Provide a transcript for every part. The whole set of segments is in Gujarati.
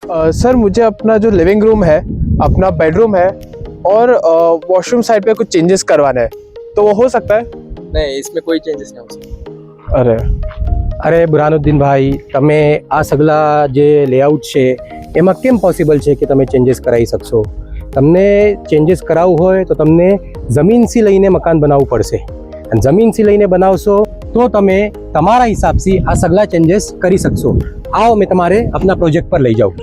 सर मुझे अपना जो लिविंग रूम है, अपना बेडरूम है और वॉशरूम साइड पे कुछ चेंजेस करवाना है, तो वो हो सकता है? नहीं, इसमें कोई चेंजेस नहीं हो सकता। अरे અરે બુરહાનુદ્દીનભાઈ, તમે આ સગલા જે લેઆઉટ છે એમાં કેમ પોસિબલ છે કે તમે ચેન્જીસ કરાવી શકશો? તમને ચેન્જીસ કરાવવું હોય તો તમને જમીનથી લઈને મકાન બનાવવું પડશે, અને જમીનથી લઈને બનાવશો તો તમે તમારા હિસાબથી આ સગલા ચેન્જીસ કરી શકશો. આવો મેં તમારે આપના પ્રોજેક્ટ પર લઈ જાઉં.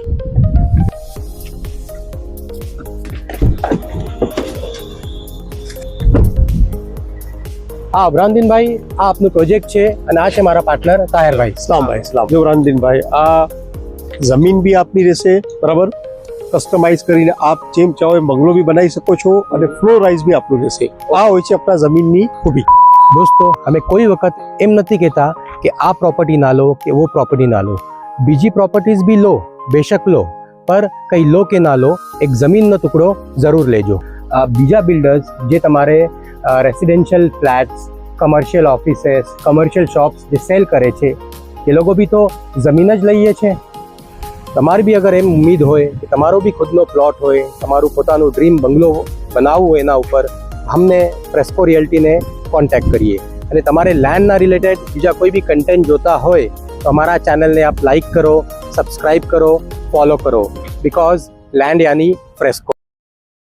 હા બુરહાનુદ્દીનભાઈ, આ આપનું પ્રોજેક્ટ છે અને આ છે મારા પાર્ટનર તાહિરભાઈ. સલામ ભાઈ, સલામ. જો રામદીનભાઈ, આ જમીન બી આપની રહેશે, બરાબર, કસ્ટમાઇઝ કરીને આપ જેમ ચાહો એમ બંગલો બી બનાવી શકો છો અને ફ્લોર રાઇઝ બી આપનું રહેશે. આ હોય છે આપણા જમીનની ખૂબી. દોસ્તો, અમે કોઈ વખત એમ નથી કહેતા કે આ પ્રોપર્ટી ના લો કે વો પ્રોપર્ટી ના લો. બીજી પ્રોપર્ટીઝ બી લો, બેશક લો, પર કંઈ લો કે ના લો, એક જમીનનો ટુકડો જરૂર લેજો. બીજા બિલ્ડર્સ જે તમારે residential flats, commercial offices, commercial shops જે સેલ કરે છે એ લોકો બી તો જમીન જ લઈએ છે. તમારી બી અગર એમ ઉમ્મીદ હોય કે તમારો બી ખુદનો પ્લોટ હોય, તમારું પોતાનું ડ્રીમ બંગલો બનાવવું હોય એના ઉપર, અમને ફ્રેસ્કો રિયલ્ટીને કોન્ટેક્ટ કરીએ. અને તમારે લેન્ડના રિલેટેડ બીજા કોઈ બી કન્ટેન્ટ જોતા હોય તો અમારા ચેનલને આપ લાઈક કરો, સબસ્ક્રાઈબ કરો, ફોલો કરો, બિકોઝ લેન્ડ યાની ફ્રેસ્કો.